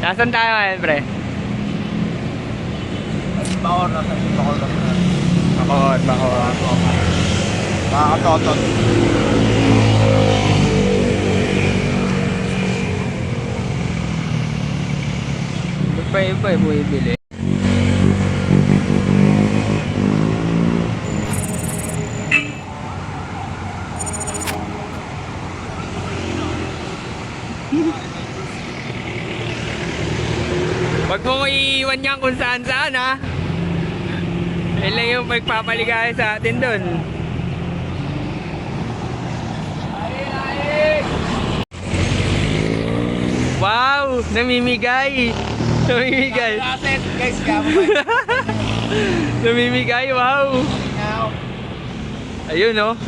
Nasaan tayo ngayon, pre? Baon na sa Baon na. Baon. Makakatotot. Iba-iba eh, bumibili. Wag mo ko iiwan yan kung saan-saan, ha? Yan lang yung magpapaligaya sa atin dun. Wow! Namimigay! Namimigay! Guys, Namimigay, wow! Ayun, oh.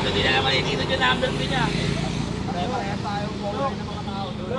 Hindi na naman dito yung number niya. Kaya tayo po ng mga tao doon.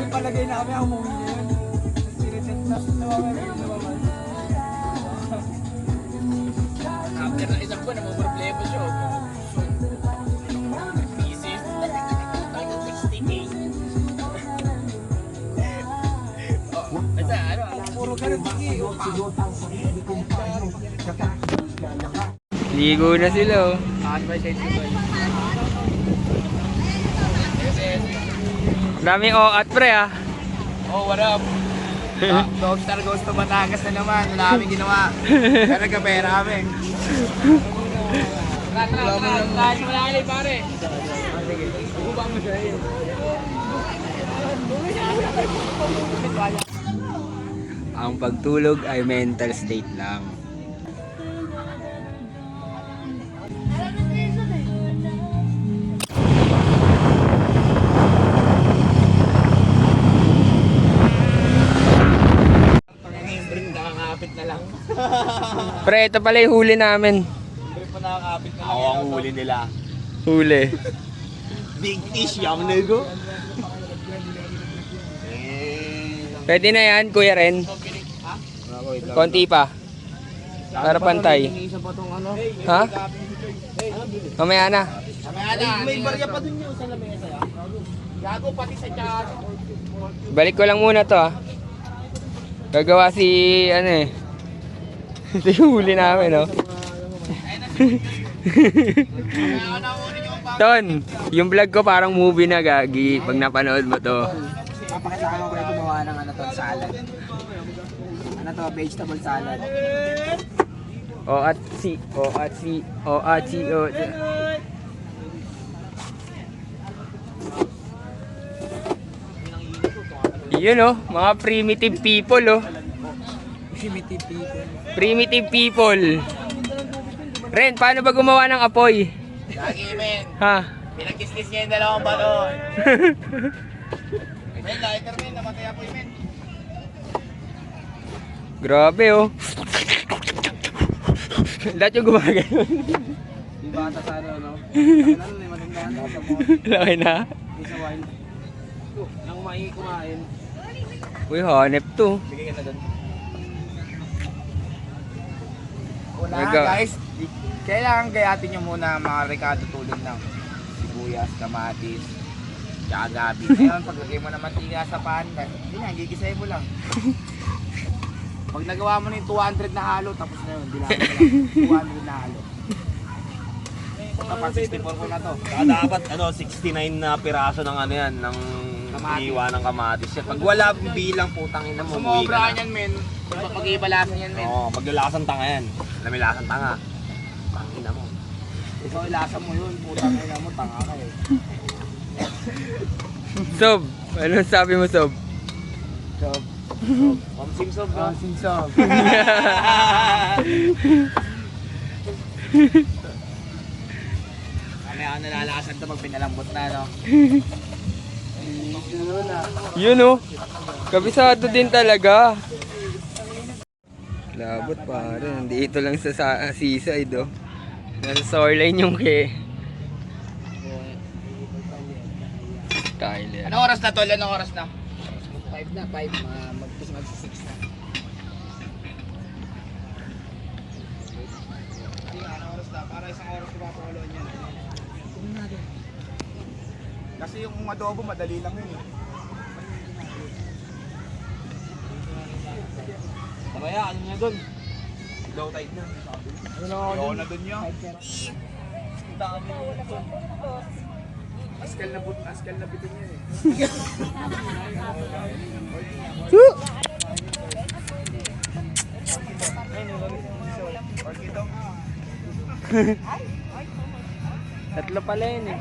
Palagay na kami, umuwi na yun. Sinisit na, after na isang buwan, namang problema siya. Pieces, tayo 60K. Basta, ano, puro ganun, sige. Ligo na sila, oh. Daming at pre, ah. Oh, what up? Dogstar goes to Batangas na naman. Wala kami ginawa. Pero nagkapera kami. Taas mo lang pare. Ang pagtulog ay mental state lang. Nakakapit na lang. Pre, ito pala yung huli namin. Hindi pa nakakapit na lang. Ako ang huli nila. Huli. Big fish, yung nego. Pwede na yan, Kuya Ren. Konti pa. Para pantay. Ha? Mamaya na. May barya pa dun yung sa lamesa. Gago pati sa tiyan. Balik ko lang muna to ah. Gagawa si ano eh. Ito yung huli namin oh. Ton, yung vlog ko parang movie na gagi pag napanood mo to. Papakita ko kayo gumawa ng ano to, salad. Ano to, vegetable salad. O at si. Yun oh, mga primitive people oh. Primitive people. Primitive people. Ren, paano ba gumawa ng apoy? Lagi men. Ha? Pinagkistis niya yung dalawang balon. Men, lighter men, namatay ako men. Grabe oh. Lahat yung gumagano. Yung bata sa ano, no? Ano, may matandaan na sa mga. Laki na. Sa wine. Nang kumain. Uy, hanep to. Bigay ka na doon. Una Mega. guys, kailangan gayatin nyo muna ang mga rekado tulad ng sibuyas, kamatis, tsaka gabi. Ngayon, paglagay mo ng mantika sa pan, hindi na, gigisay mo lang. Pag nagawa mo na yung 200 na halo, tapos na yun, dilawan mo lang. 200 na halo. Tapos 64 ko na to. Dapat 69 na piraso ng ano yan, ng Kamatis. iwa ng kamatis yan. Pag wala bilang putang ina mo, umuwi Sumobra ka na. yan, men. Pag-ibalasan yan, men. Oo, maglalasan tanga yan. Alam mo yung lasang tanga. Tangina mo. Ikaw ilasa mo yun, putang ina mo, tanga ka eh. Sob, anong sabi mo Sob? Sob. Pamsim sob Oh, sinsob. Kami ako nalalasan to pag pinalambot na, no? Yun oh. Kabisado din talaga. Labot pare, nandito lang sa seaside oh. Nasa shoreline yung Tyler. Anong oras na, tol? Anong oras na? 5 na, 5. Mag-6 na. Anong oras na? Para isang oras ko papakuluan yan. Kasi yung adobo, madali lang yun eh. Kaya ano nga doon? Low tide na. Ayaw na dun yun. Askal na bitin yan eh. Tatlo pala yun eh.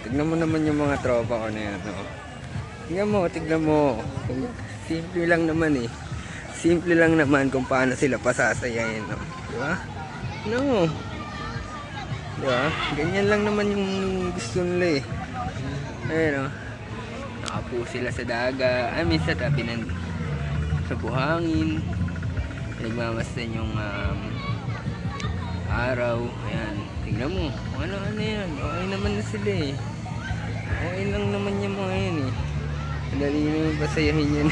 Tignan mo naman yung mga tropa ko na yan. Oh. Tignan mo. Simple lang naman eh. Simple lang naman kung paano sila pasasayahin. No? Diba? No. Diba? Ganyan lang naman yung gusto nila eh. Ayun o. Nakapo sila sa daga. I mean sa tabi ng sa buhangin. Nagmamasdan yung araw. Ayan. Tignan mo. Ano yan. Okay naman na sila eh. Okay lang naman yung mga yan eh. Dali naman pasayahin yan.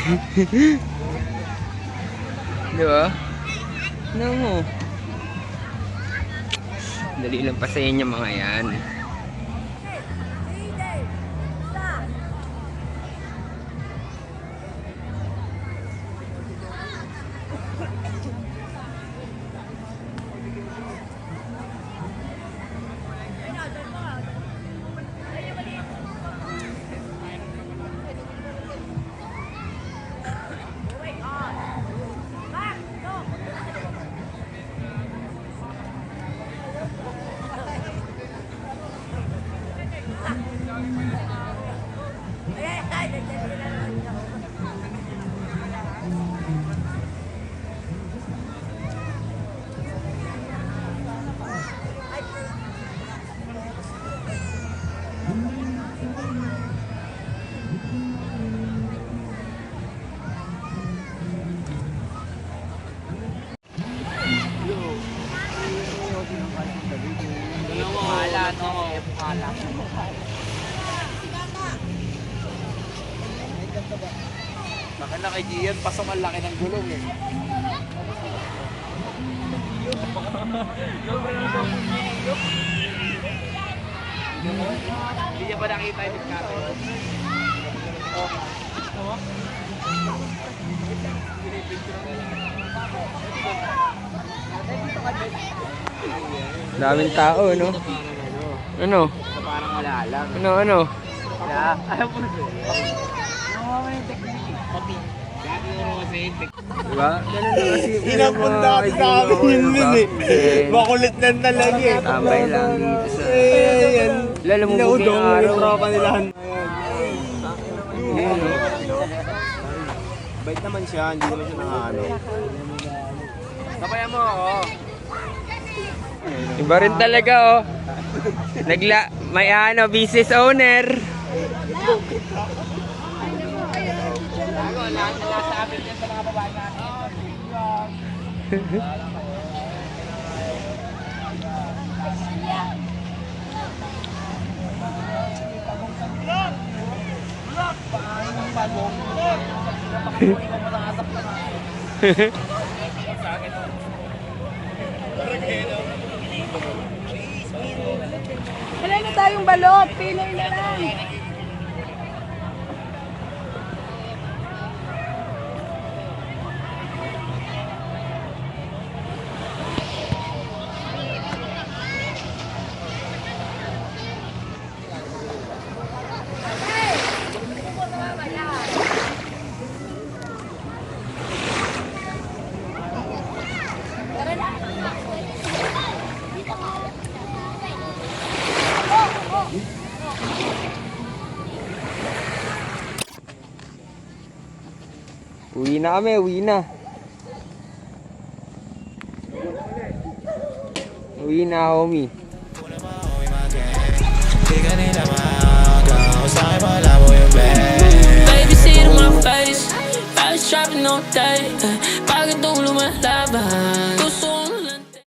Diba? Ano mo? Dali lang pasayahin yung mga yan. Baka na kay Gian, pasok ang laki ng gulong eh. Hindi niya ba nakita yung discarte? Daming tao, no? Ano? Parang wala lang. Ano? Kaya, ayaw mo na. Nawawa yung technique. Pati. Dati mo kasi yung technique. Diba? Ganun na kasi. Inapunta kasi sa amin yun nun eh. Makulit na talaga eh. Tambay lang dito sa... Ayan. Lalo mo Inaudong buging yung araw. tropa nila. Yun, no? Bait naman siya, hindi naman siya nangano. Sabayan mo ako. Iba rin talaga, oh. May ano, business owner. Lahat na nasabi niya sa mga babae natin. Wala na tayong balot, Pinoy na lang. Uwi na kami, uwi na. Uwi na, homie. Baby, see it in my face. I was trapping all day.